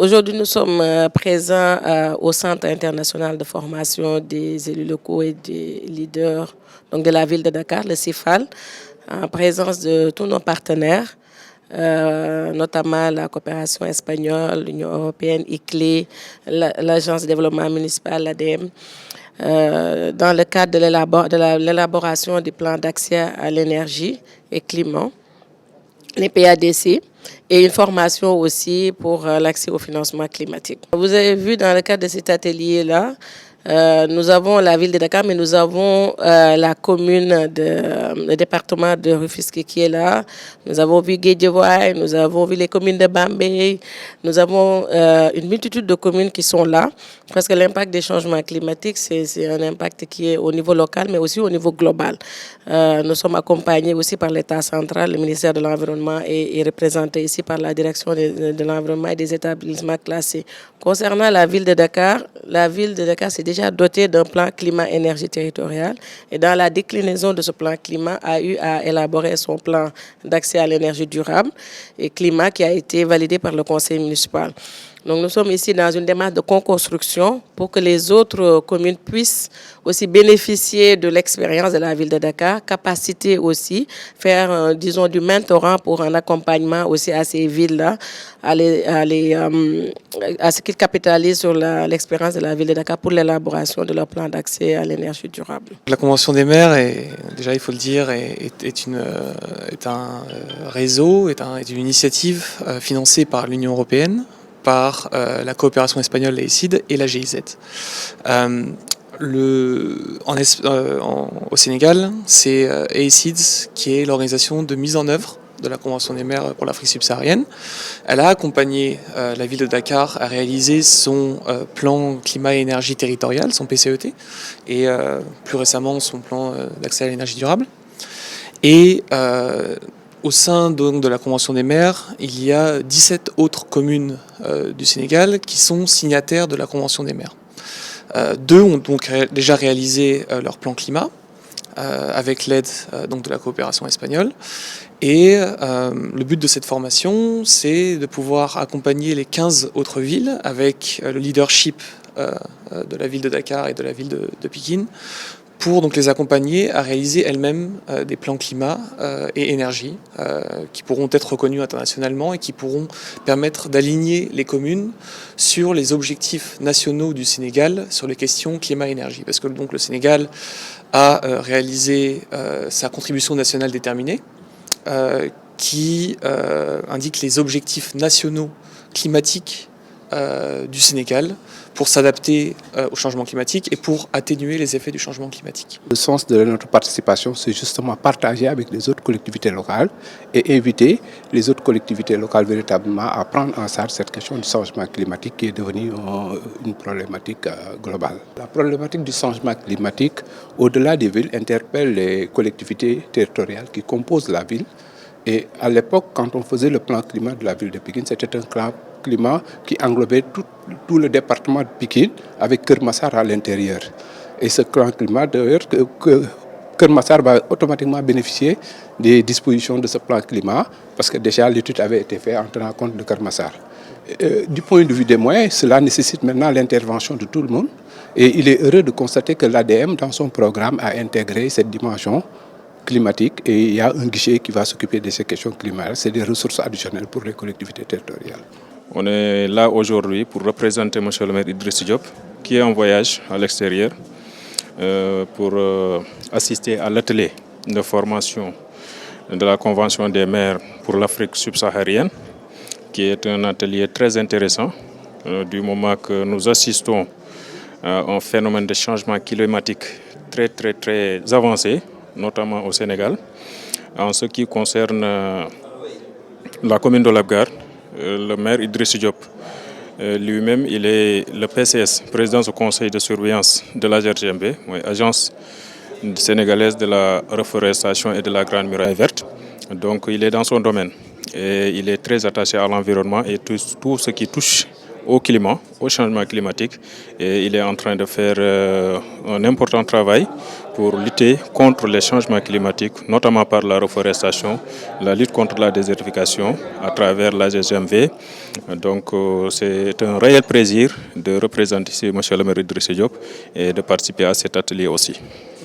Aujourd'hui, nous sommes présents au Centre international de formation des élus locaux et des leaders donc de la ville de Dakar, le CIFAL, en présence de tous nos partenaires, notamment la coopération espagnole, l'Union européenne, ICLE, l'Agence de développement municipal, l'ADM, dans le cadre de l'élaboration du plan d'accès à l'énergie et climat, les PADC, et une formation aussi pour l'accès au financement climatique. Vous avez vu dans le cadre de cet atelier-là, nous avons la ville de Dakar, mais nous avons la commune, le département de Rufisque qui est là. Nous avons vu Guédiawaye, nous avons vu les communes de Bambey. Nous avons une multitude de communes qui sont là, parce que l'impact des changements climatiques, c'est un impact qui est au niveau local, mais aussi au niveau global. Nous sommes accompagnés aussi par l'État central, le ministère de l'Environnement est représenté ici par la direction de l'environnement et des établissements classés. Concernant la ville de Dakar s'est déjà dotée d'un plan climat-énergie territorial et dans la déclinaison de ce plan climat a eu à élaborer son plan d'accès à l'énergie durable et climat qui a été validé par le conseil municipal. Donc nous sommes ici dans une démarche de co-construction pour que les autres communes puissent aussi bénéficier de l'expérience de la ville de Dakar, capacité aussi, faire disons du mentorat pour un accompagnement aussi à ces villes-là, à ce qu'ils capitalisent sur l'expérience de la ville de Dakar pour l'élaboration de leur plan d'accès à l'énergie durable. La Convention des maires, déjà il faut le dire, est un réseau, est une initiative financée par l'Union européenne, par la coopération espagnole l'AECID et la GIZ. Au Sénégal, c'est AECID qui est l'organisation de mise en œuvre de la Convention des maires pour l'Afrique subsaharienne. Elle a accompagné la ville de Dakar à réaliser son plan climat et énergie territorial, son PCET, et plus récemment son plan d'accès à l'énergie durable. Et au sein donc de la Convention des maires, il y a 17 autres communes du Sénégal qui sont signataires de la Convention des maires. Deux ont donc déjà réalisé leur plan climat avec l'aide donc de la coopération espagnole. Et le but de cette formation, c'est de pouvoir accompagner les 15 autres villes avec le leadership de la ville de Dakar et de la ville de Pikine, pour donc les accompagner à réaliser elles-mêmes des plans climat et énergie qui pourront être reconnus internationalement et qui pourront permettre d'aligner les communes sur les objectifs nationaux du Sénégal sur les questions climat-énergie. Parce que donc le Sénégal a réalisé sa contribution nationale déterminée qui indique les objectifs nationaux climatiques du Sénégal pour s'adapter au changement climatique et pour atténuer les effets du changement climatique. Le sens de notre participation, c'est justement partager avec les autres collectivités locales et inviter les autres collectivités locales véritablement à prendre en charge cette question du changement climatique qui est devenue une problématique globale. La problématique du changement climatique, au-delà des villes, interpelle les collectivités territoriales qui composent la ville. Et à l'époque, quand on faisait le plan climat de la ville de Pikine, c'était un plan climat qui englobait tout le département de Pikine avec Kermassar à l'intérieur. Et ce plan climat, d'ailleurs, Kermassar va automatiquement bénéficier des dispositions de ce plan climat parce que déjà l'étude avait été faite en tenant compte de Kermassar. Du point de vue des moyens, cela nécessite maintenant l'intervention de tout le monde. Et il est heureux de constater que l'ADM, dans son programme, a intégré cette dimension climatique et il y a un guichet qui va s'occuper de ces questions climatiques. C'est des ressources additionnelles pour les collectivités territoriales. On est là aujourd'hui pour représenter M. le maire Idriss Diop, qui est en voyage à l'extérieur pour assister à l'atelier de formation de la Convention des maires pour l'Afrique subsaharienne, qui est un atelier très intéressant du moment que nous assistons à un phénomène de changement climatique très avancé, notamment au Sénégal. En ce qui concerne la commune de Labgar, le maire Idriss Diop, lui-même, il est le PCS, président du conseil de surveillance de l'AGRGMB, Agence sénégalaise de la reforestation et de la Grande Muraille Verte. Donc il est dans son domaine et il est très attaché à l'environnement et tout ce qui touche au climat, au changement climatique. Et il est en train de faire un important travail pour lutter contre les changements climatiques, notamment par la reforestation, la lutte contre la désertification à travers la GGMV. Donc c'est un réel plaisir de représenter ici M. le maire Idrissa Diop et de participer à cet atelier aussi.